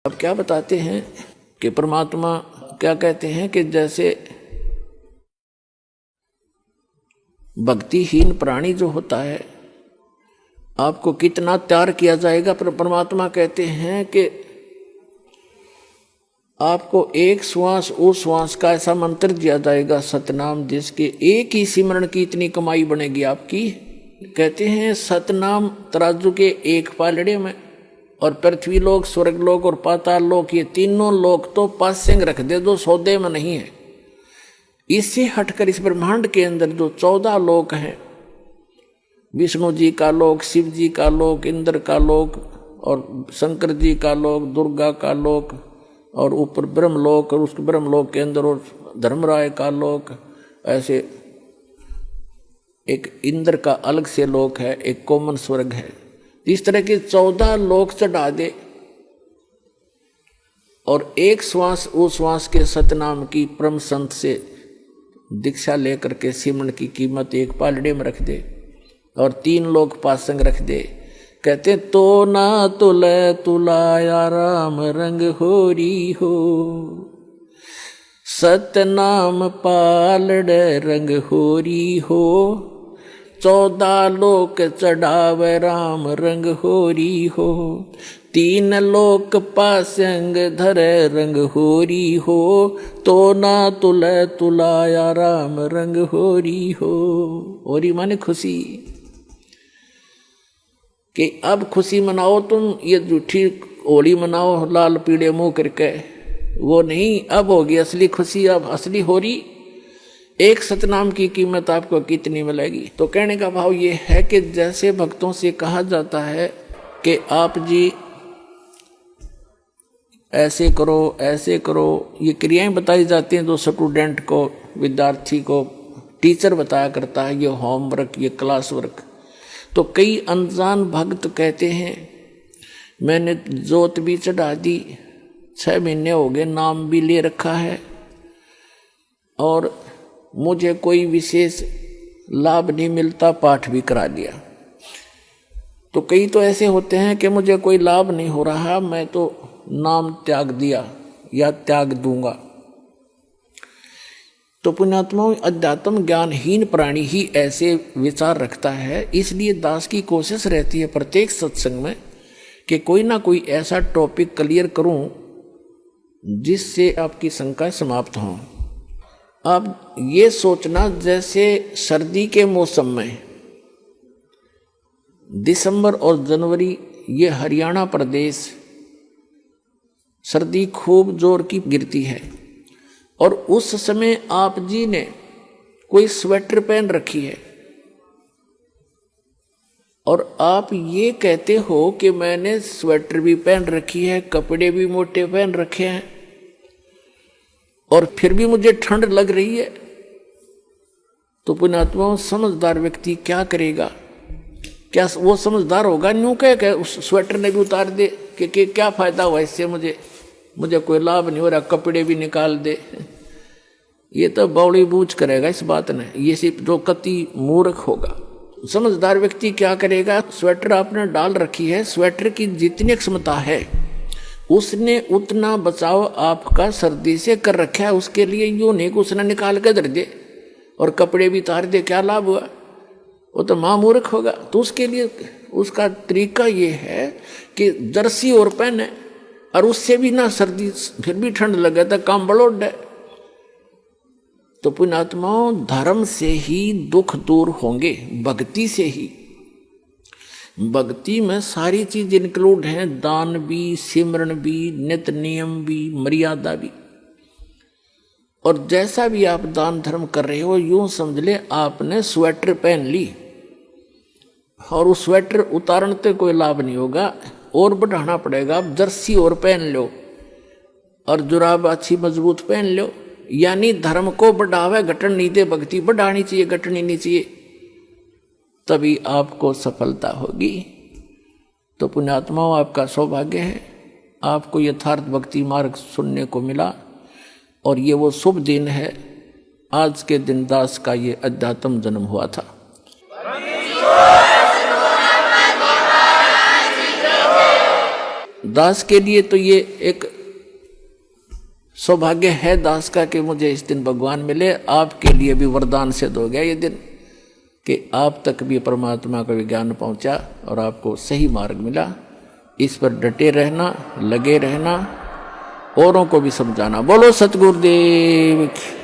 अब क्या बताते हैं कि परमात्मा क्या कहते हैं कि जैसे भक्तिहीन प्राणी जो होता है आपको कितना त्याग किया जाएगा, पर परमात्मा कहते हैं कि आपको एक श्वास उस श्वास का ऐसा मंत्र दिया जाएगा सतनाम, जिसके एक ही सिमरण की इतनी कमाई बनेगी आपकी। कहते हैं सतनाम तराजू के एक पालड़े में, और पृथ्वी लोक, स्वर्ग लोक और पाताल लोक, ये तीनों लोक तो पासेंग रख दे जो सौदे में नहीं है। इससे हटकर इस ब्रह्मांड के अंदर जो 14 लोक हैं, विष्णु जी का लोक, शिव जी का लोक, इंद्र का लोक और शंकर जी का लोक, दुर्गा का लोक, और ऊपर ब्रह्मलोक, और उस ब्रह्मलोक के अंदर और धर्मराय का लोक, ऐसे एक इंद्र का अलग से लोक है, एक कॉमन स्वर्ग है। इस तरह के 14 लोक चढ़ा दे और एक श्वास उस श्वास के सतनाम की परम संत से दीक्षा लेकर के सिमरन की कीमत एक पालड़े में रख दे और 3 लोक पासंग रख दे। कहते तो ना तुले तुलाया राम रंग होरी हो, सतनाम पालड़े रंग होरी हो, 14 लोक चढ़ावे राम रंग होरी हो, 3 लोक पासंग धरे रंग होरी हो, तो ना तुले तुलाया राम रंग होरी हो। होरी माने खुशी, कि अब खुशी मनाओ तुम, ये झूठी होली मनाओ लाल पीड़े मुंह करके, वो नहीं, अब होगी असली खुशी, अब असली होरी। एक सतनाम की कीमत आपको कितनी मिलेगी? तो कहने का भाव ये है कि जैसे भक्तों से कहा जाता है कि आप जी ऐसे करो ऐसे करो, ये क्रियाएं बताई जाती हैं जो स्टूडेंट को, विद्यार्थी को टीचर बताया करता है, ये होमवर्क, ये क्लास वर्क। तो कई अनजान भक्त कहते हैं मैंने जोत भी चढ़ा दी, 6 महीने हो गए, नाम भी ले रखा है और मुझे कोई विशेष लाभ नहीं मिलता, पाठ भी करा दिया। तो कई तो ऐसे होते हैं कि मुझे कोई लाभ नहीं हो रहा, मैं तो नाम त्याग दिया या त्याग दूंगा। तो पुण्यात्माओं, अध्यात्म ज्ञानहीन प्राणी ही ऐसे विचार रखता है। इसलिए दास की कोशिश रहती है प्रत्येक सत्संग में कि कोई ना कोई ऐसा टॉपिक क्लियर करूं जिससे आपकी शंका समाप्त हो। अब ये सोचना, जैसे सर्दी के मौसम में दिसंबर और जनवरी, ये हरियाणा प्रदेश सर्दी खूब जोर की गिरती है, और उस समय आप जी ने कोई स्वेटर पहन रखी है और आप ये कहते हो कि मैंने स्वेटर भी पहन रखी है, कपड़े भी मोटे पहन रखे हैं और फिर भी मुझे ठंड लग रही है। तो पुण्यात्माओं, समझदार व्यक्ति क्या करेगा? क्या वो समझदार होगा? न्यू कह उस स्वेटर ने भी उतार दे कि क्या फायदा हुआ इससे, मुझे कोई लाभ नहीं हो रहा, कपड़े भी निकाल दे। ये तो बौड़ी बूझ करेगा इस बात ने, ये सिर्फ जो कति मूर्ख होगा। समझदार व्यक्ति क्या करेगा? स्वेटर आपने डाल रखी है, स्वेटर की जितनी क्षमता है उसने उतना बचाव आपका सर्दी से कर रखा है। उसके लिए यूं नहीं कि उसने निकाल कर धर दे और कपड़े भी उतार दे, क्या लाभ हुआ? वो तो महामूर्ख होगा। तो उसके लिए उसका तरीका ये है कि जर्सी और पहने, और उससे भी ना सर्दी फिर भी ठंड लगे तो काम बड़ोड है। तो पुण्यात्माओं, धर्म से ही दुख दूर होंगे, भक्ति से ही। भक्ति में सारी चीज इंक्लूड हैं, दान भी, सिमरन भी, नित्य नियम भी, मर्यादा भी। और जैसा भी आप दान धर्म कर रहे हो, यूं समझ ले आपने स्वेटर पहन ली और उस स्वेटर उतारने से कोई लाभ नहीं होगा, और बढ़ाना पड़ेगा। आप जर्सी और पहन लो और जुराब अच्छी मजबूत पहन लो, यानी धर्म को बढ़ावे, घटन नहीं दे। भक्ति बढ़ानी चाहिए, घटनी नहीं चाहिए, तभी आपको सफलता होगी। तो पुण्यात्माओं, आपका सौभाग्य है, आपको यथार्थ भक्ति मार्ग सुनने को मिला, और ये वो शुभ दिन है। आज के दिन दास का ये अध्यात्म जन्म हुआ था। दास के लिए तो ये एक सौभाग्य है दास का कि मुझे इस दिन भगवान मिले। आपके लिए भी वरदान सिद्ध हो गया ये दिन कि आप तक भी परमात्मा का विज्ञान पहुंचा और आपको सही मार्ग मिला। इस पर डटे रहना, लगे रहना, औरों को भी समझाना। बोलो सतगुरुदेव की।